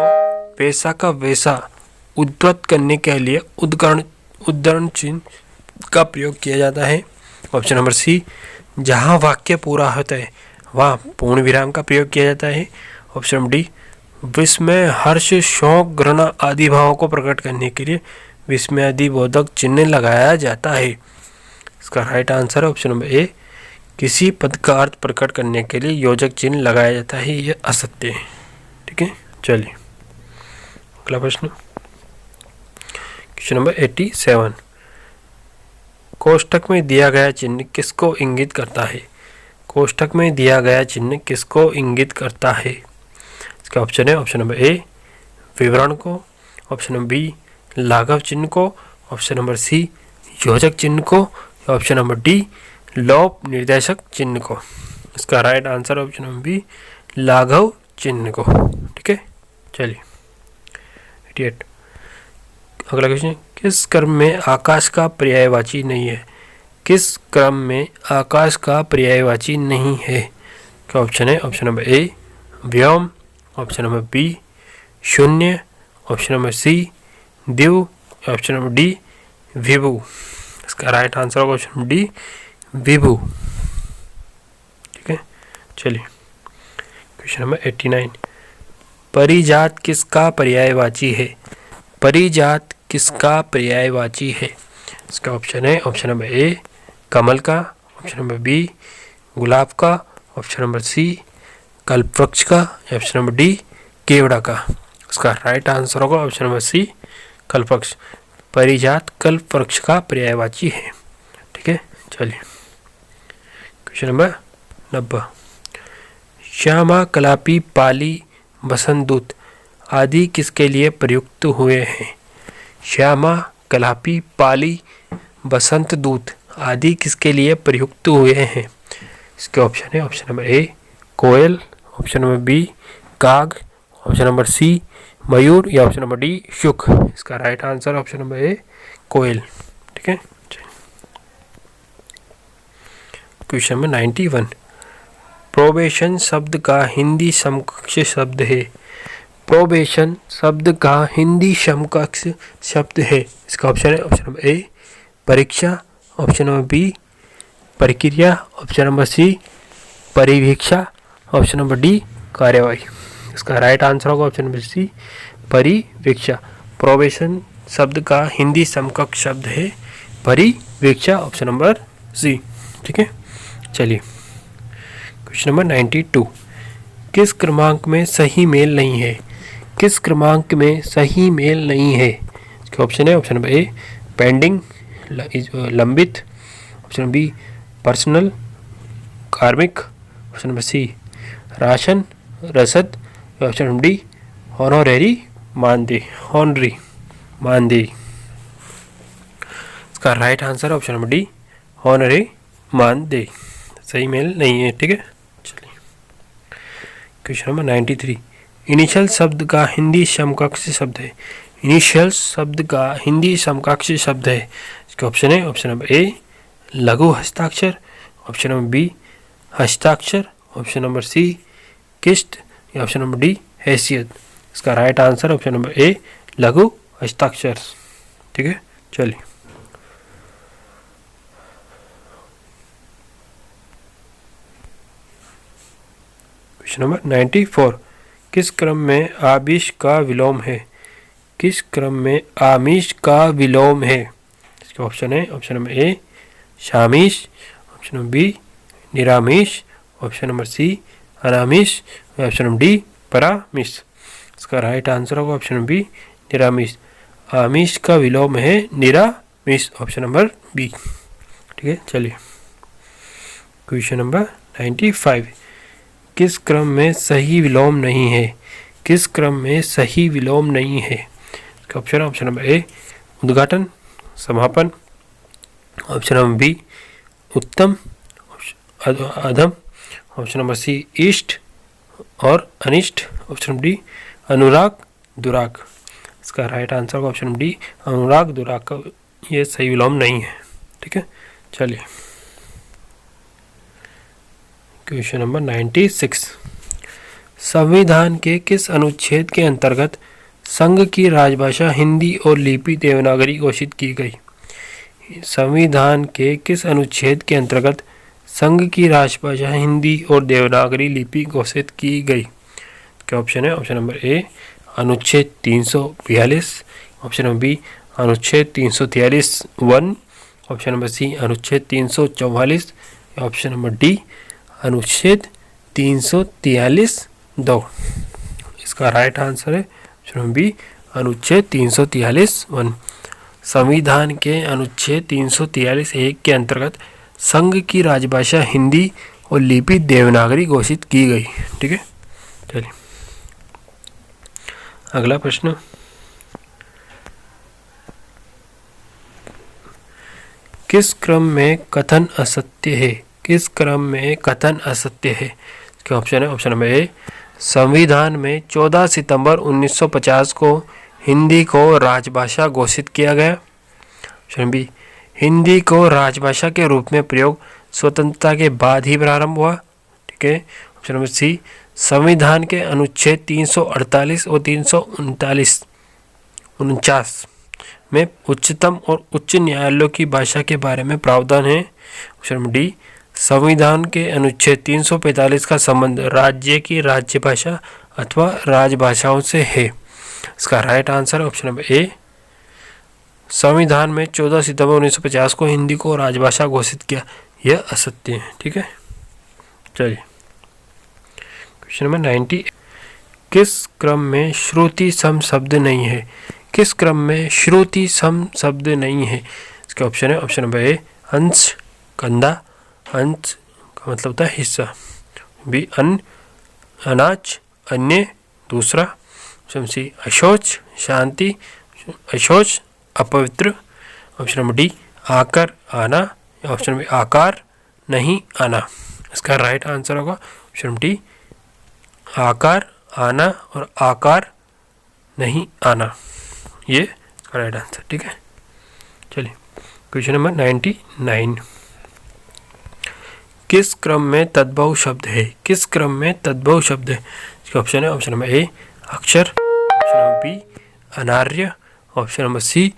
वैसा का वैसा उद्धृत करने के लिए उद्धरण चिन्ह का प्रयोग किया जाता है, ऑप्शन नंबर सी जहां वाक्य पूरा होता है वहाँ पूर्ण विराम का प्रयोग किया जाता है, ऑप्शन नंबर डी विस्मय, हर्ष, शौक, घृणा आदि भावों को प्रकट करने के लिए विस्मय आदि बोधक चिन्ह लगाया जाता है। इसका राइट आंसर है ऑप्शन नंबर ए किसी पद का अर्थ प्रकट करने के लिए योजक चिन्ह लगाया जाता है, यह असत्य है। ठीक है, चलिए अगला प्रश्न, क्वेश्चन नंबर 87, कोष्ठक में दिया गया चिन्ह किसको इंगित करता है? कोष्ठक में दिया गया चिन्ह किसको इंगित करता है? इसका ऑप्शन है, ऑप्शन नंबर ए विवरण को, ऑप्शन नंबर बी लाघव चिन्ह को, ऑप्शन नंबर सी योजक चिन्ह को, ऑप्शन नंबर डी लोप निर्देशक चिन्ह को। इसका right answer option number B लाघव चिन्ह को। ठीक है, चलिए 88 अगला क्वेश्चन, किस क्रम में आकाश का पर्यायवाची नहीं है? किस क्रम में आकाश का पर्यायवाची नहीं है? क्या ऑप्शन है, ऑप्शन नंबर ए व्योम, ऑप्शन नंबर बी शून्य, ऑप्शन नंबर सी दिव, ऑप्शन नंबर डी विभु। इसका राइट आंसर होगा ऑप्शन नंबर डी विभु। ठीक है, चलिए क्वेश्चन नंबर 89, परिजात किसका पर्यायवाची है? परिजात किसका पर्यायवाची है? इसका ऑप्शन है, ऑप्शन नंबर ए कमल का, ऑप्शन नंबर बी गुलाब का, ऑप्शन नंबर सी कल्पवृक्ष का, ऑप्शन नंबर डी केवड़ा का। इसका राइट आंसर होगा ऑप्शन नंबर सी कल्पवृक्ष। परिजात कल्पवृक्ष का पर्यायवाची है। ठीक है, चलिए क्वेश्चन नंबर 90, श्यामा, कलापी, पाली, बसंतदूत आदि किसके लिए प्रयुक्त हुए हैं? श्यामा, कलापी, पाली, बसंत दूत आदि किसके लिए प्रयुक्त हुए हैं? इसके ऑप्शन है, ऑप्शन नंबर ए कोयल, ऑप्शन नंबर बी काग, ऑप्शन नंबर सी मयूर या ऑप्शन नंबर डी शुक। इसका right answer option number A कोयल। ठीक है। क्वेश्चन नंबर 91, प्रोबेशन शब्द का हिंदी समकक्ष शब्द है। प्रोबेशन शब्द का हिंदी समकक्ष शब्द है। इसका ऑप्शन है, ऑप्शन नंबर ए परीक्षा, ऑप्शन नंबर बी प्रक्रिया, ऑप्शन नंबर सी परिवीक्षा, ऑप्शन नंबर डी कार्यवाही। इसका राइट आंसर होगा ऑप्शन नंबर सी परिवीक्षा। प्रोबेशन शब्द का हिंदी समकक्ष शब्द है परिवीक्षा, ऑप्शन नंबर सी। ठीक है। चलिए क्वेश्चन नंबर 92, किस क्रमांक में सही मेल नहीं है? किस क्रमांक में सही मेल नहीं है? इसके ऑप्शन है, ऑप्शन नंबर ए पेंडिंग लंबित, ऑप्शन नंबर बी पर्सनल कार्मिक, ऑप्शन नंबर सी राशन रसद, ऑप्शन नंबर डी ऑनरेरी मानदेय ऑनरी मानदेय। इसका right answer option number D honorary मानदेय। सही मेल नहीं है। ठीक है। चलिए क्वेश्चन नंबर 93, इनिशियल शब्द का हिंदी समकक्ष शब्द है। इनिशियल शब्द का हिंदी समकक्ष शब्द है। इसके ऑप्शन है, ऑप्शन नंबर ए लघु हस्ताक्षर, ऑप्शन नंबर बी हस्ताक्षर, ऑप्शन नंबर सी किस्त या ऑप्शन नंबर डी हैसियत। इसका राइट आंसर ऑप्शन नंबर ए लघु हस्ताक्षर। ठीक है। चलिए क्वेश्चन नंबर 94, किस क्रम में आमिष का विलोम है? किस क्रम में आमिष का विलोम है? इसके ऑप्शन है, ऑप्शन नंबर ए शामिष, ऑप्शन नंबर बी निरामिष, ऑप्शन नंबर सी अनामिष, ऑप्शन नंबर डी परामिष। इसका राइट आंसर होगा ऑप्शन नंबर बी निरामिष। आमिष का विलोम है निरामिष, ऑप्शन नंबर बी। ठीक है। चलिए क्वेश्चन नंबर 95, किस क्रम में सही विलोम नहीं है? किस क्रम में सही विलोम नहीं है? इसका ऑप्शन है, ऑप्शन नंबर ए उद्घाटन समापन, ऑप्शन नंबर बी उत्तम अधम, ऑप्शन नंबर सी इष्ट और अनिष्ट, ऑप्शन नंबर डी अनुराग दुराग। इसका राइट आंसर होगा ऑप्शन नंबर डी अनुराग दुराग का ये सही विलोम नहीं है। ठीक है। चलिए क्वेश्चन नंबर 96, संविधान के किस अनुच्छेद के अंतर्गत संघ की राजभाषा हिंदी और लिपि देवनागरी घोषित की गई? संविधान के किस अनुच्छेद के अंतर्गत संघ की राजभाषा हिंदी और देवनागरी लिपि घोषित की गई? क्या ऑप्शन है, ऑप्शन नंबर ए अनुच्छेद 342, ऑप्शन नंबर बी अनुच्छेद 343(1), ऑप्शन नंबर सी अनुच्छेद 344, ऑप्शन नंबर डी अनुच्छेद 343(2). इसका राइट आंसर है ऑप्शन नंबर बी अनुच्छेद 343(1). संविधान के अनुच्छेद 343(1) के अंतर्गत संघ की राजभाषा हिंदी और लिपि देवनागरी घोषित की गई। ठीक है। चलिए अगला प्रश्न, किस क्रम में कथन असत्य है? किस क्रम में कथन असत्य है? इसके ऑप्शन है, ऑप्शन नंबर ए संविधान में 14 सितंबर 1950 को हिंदी को राजभाषा घोषित किया गया, ऑप्शन बी हिंदी को राजभाषा के रूप में प्रयोग स्वतंत्रता के बाद ही प्रारंभ हुआ। ठीक है। ऑप्शन नंबर सी संविधान के अनुच्छेद 348 और 349 में उच्चतम और उच्च न्यायालयों की भाषा के बारे में प्रावधान है। ऑप्शन नंबर डी संविधान के अनुच्छेद 345 का संबंध राज्य की राज्य भाषा अथवा राजभाषाओं से है। इसका राइट आंसर ऑप्शन नंबर ए संविधान में 14 सितंबर 1950 को हिंदी को राजभाषा घोषित किया, यह असत्य है। ठीक है। चलिए क्वेश्चन नंबर 90, किस क्रम में श्रुति सम शब्द नहीं है? किस क्रम में श्रुति सम शब्द नहीं है? इसके ऑप्शन है, ऑप्शन नंबर ए अंश कंधा, अंश का मतलब होता है हिस्सा, बी अन्न अनाज, अन्य दूसरा, ऑप्शन सी अशौच शांति, अशौच अपवित्र, ऑप्शन नंबर डी आकर आना, ऑप्शन नंबर आकार नहीं आना। इसका राइट आंसर होगा ऑप्शन नंबर डी आकार आना और आकार नहीं आना, ये इसका राइट आंसर। ठीक है, चलिए क्वेश्चन नंबर 99, किस क्रम में तद्भव शब्द है? किस क्रम में तद्भव शब्द है? इसका ऑप्शन है ऑप्शन नंबर ए अक्षर, ऑप्शन नंबर बी अनार्य, ऑप्शन नंबर सी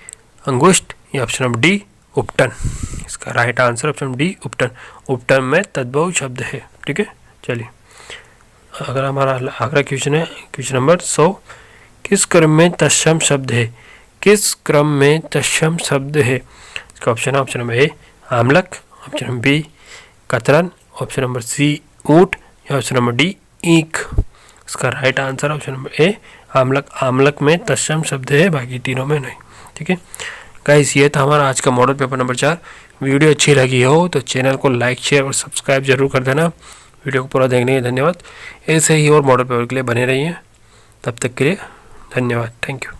अंगुष्ठ या ऑप्शन नंबर डी उपटन। इसका राइट आंसर ऑप्शन डी उपटन। उपटन में तद्भव शब्द है। ठीक है, चलिए अगर हमारा अगला क्वेश्चन है क्वेश्चन नंबर 100, किस क्रम में तत्सम शब्द है? किस क्रम में तत्सम शब्द है? इसका ऑप्शन है ऑप्शन नंबर ए आमलक, ऑप्शन नंबर बी कतरन, ऑप्शन नंबर सी ऊंट या ऑप्शन नंबर डी ईख। इसका right answer option number A आमलक। आमलक में तत्सम शब्द है, बाकी तीनों में नहीं। ठीक है गाइस, ये था हमारा आज का मॉडल पेपर नंबर 4। वीडियो अच्छी लगी हो तो चैनल को लाइक शेयर और सब्सक्राइब जरूर कर देना। वीडियो को पूरा देखने के लिए धन्यवाद। ऐसे ही और मॉडल पेपर के लिए बने रहिए। तब तक के लिए धन्यवाद। Thank you.